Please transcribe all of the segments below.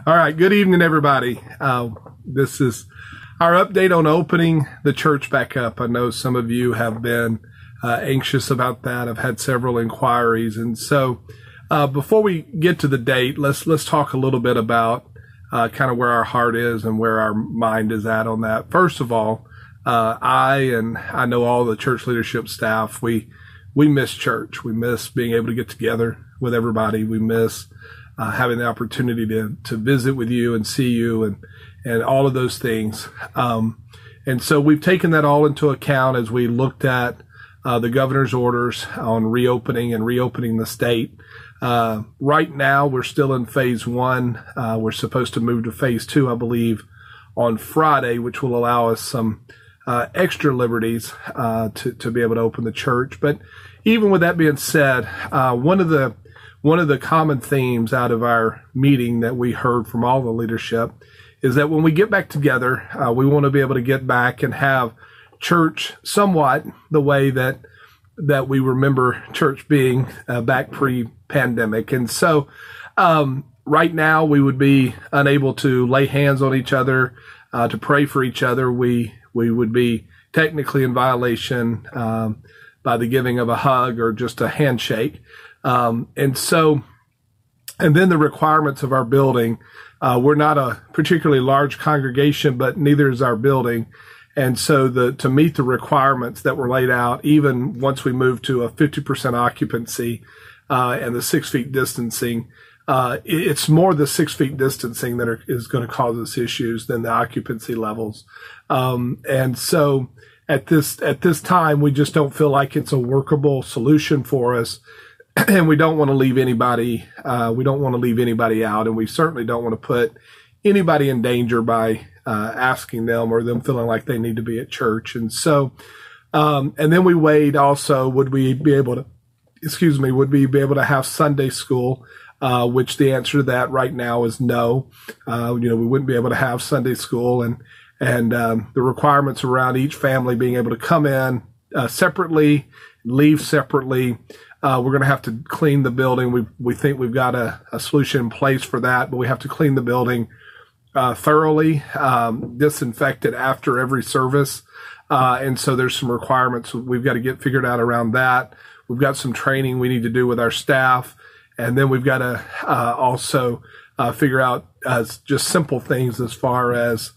All right. Good evening, everybody. This is our update on opening the church back up. I know some of you have been anxious about that. I've had several inquiries. And so before we get to the date, let's talk a little bit about kind of where our heart is and where our mind is at on that. First of all, I know all the church leadership staff, we miss church. We miss being able to get together with everybody. We miss having the opportunity to visit with you and see you and all of those things. And so we've taken that all into account as we looked at the governor's orders on reopening the state. Right now, we're still in phase one. We're supposed to move to phase two, I believe, on Friday, which will allow us some extra liberties to be able to open the church. But even with that being said, one of the common themes out of our meeting that we heard from all the leadership is that when we get back together, we want to be able to get back and have church somewhat the way that we remember church being back pre-pandemic. And so right now we would be unable to lay hands on each other, to pray for each other. We would be technically in violation by the giving of a hug or just a handshake. And then the requirements of our building, we're not a particularly large congregation, but neither is our building. And so to meet the requirements that were laid out, even once we move to a 50% occupancy and the 6 feet distancing, it's more the 6 feet distancing that is going to cause us issues than the occupancy levels. And so at this time, we just don't feel like it's a workable solution for us. And we don't want to leave anybody. We don't want to leave anybody out, and we certainly don't want to put anybody in danger by asking them or them feeling like they need to be at church. And so, and then we weighed also, would we be able to have Sunday school? Which the answer to that right now is no. We wouldn't be able to have Sunday school, and the requirements around each family being able to come in separately, leave separately. We're going to have to clean the building. We think we've got a solution in place for that, but we have to clean the building thoroughly, disinfect it after every service. And so there's some requirements we've got to get figured out around that. We've got some training we need to do with our staff. And then we've got to also figure out just simple things as far as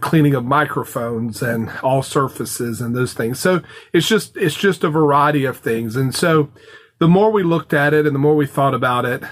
cleaning of microphones and all surfaces and those things. So it's just a variety of things. And so the more we looked at it and the more we thought about it,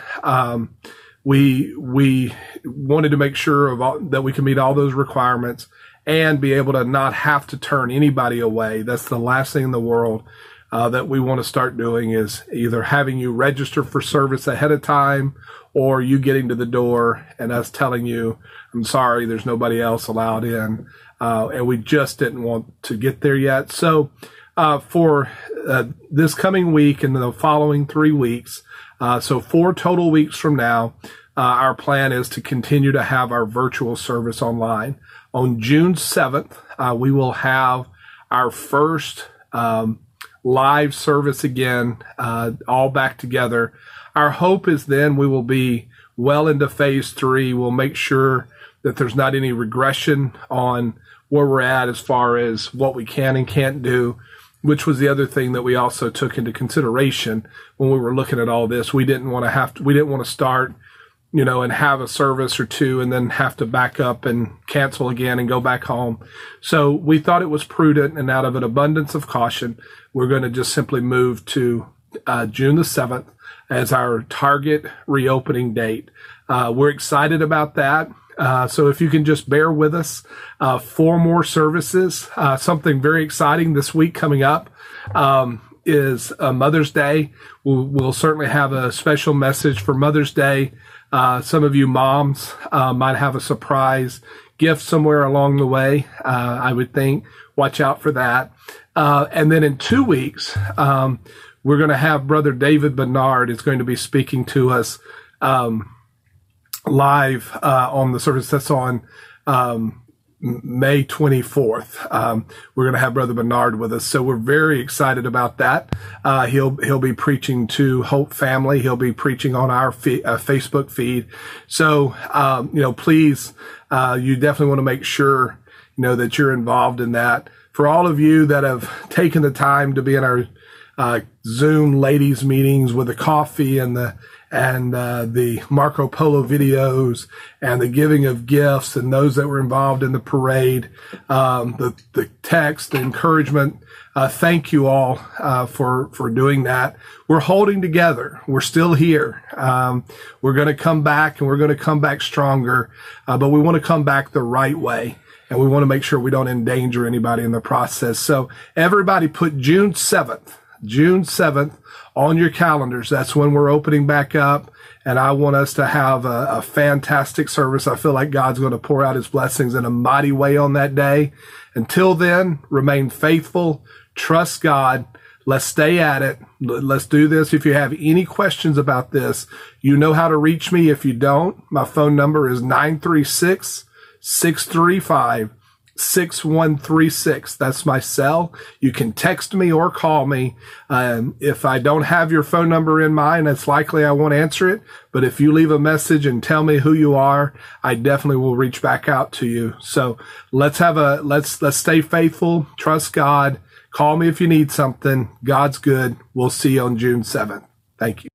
we wanted to make sure that we can meet all those requirements and be able to not have to turn anybody away. That's the last thing in the world that we want to start doing, is either having you register for service ahead of time or you getting to the door and us telling you, I'm sorry, there's nobody else allowed in. And we just didn't want to get there yet. So for this coming week and the following 3 weeks, so 4 total weeks from now, our plan is to continue to have our virtual service online. On June 7th, we will have our first live service again, all back together. Our hope is then we will be well into phase 3. We'll make sure that there's not any regression on where we're at as far as what we can and can't do, which was the other thing that we also took into consideration when we were looking at all this. We didn't want to start, and have a service or two and then have to back up and cancel again and go back home. So we thought it was prudent, and out of an abundance of caution, we're going to just simply move to June the 7th as our target reopening date. We're excited about that. So if you can just bear with us, 4 more services. Something very exciting this week coming up is Mother's Day. We'll certainly have a special message for Mother's Day. Some of you moms might have a surprise gift somewhere along the way, I would think. Watch out for that. And then in 2 weeks, we're going to have Brother David Bernard is going to be speaking to us live on the service that's on May 24th. We're going to have Brother Bernard with us. So we're very excited about that. He'll be preaching to Hope Family. He'll be preaching on our Facebook feed. So, please, you definitely want to make sure, that you're involved in that. For all of you that have taken the time to be in our Zoom ladies meetings with the coffee and the Marco Polo videos and the giving of gifts, and those that were involved in the parade, the text, the encouragement. Thank you all for doing that. We're holding together. We're still here. We're going to come back, and we're going to come back stronger, but we want to come back the right way. And we want to make sure we don't endanger anybody in the process. So everybody put June 7th on your calendars. That's when we're opening back up. And I want us to have a fantastic service. I feel like God's going to pour out his blessings in a mighty way on that day. Until then, remain faithful. Trust God. Let's stay at it. Let's do this. If you have any questions about this, you know how to reach me. If you don't, my phone number is 936-635-6136. That's my cell. You can text me or call me. If I don't have your phone number in mind, it's likely I won't answer it. But if you leave a message and tell me who you are, I definitely will reach back out to you. So let's stay faithful. Trust God. Call me if you need something. God's good. We'll see you on June 7th. Thank you.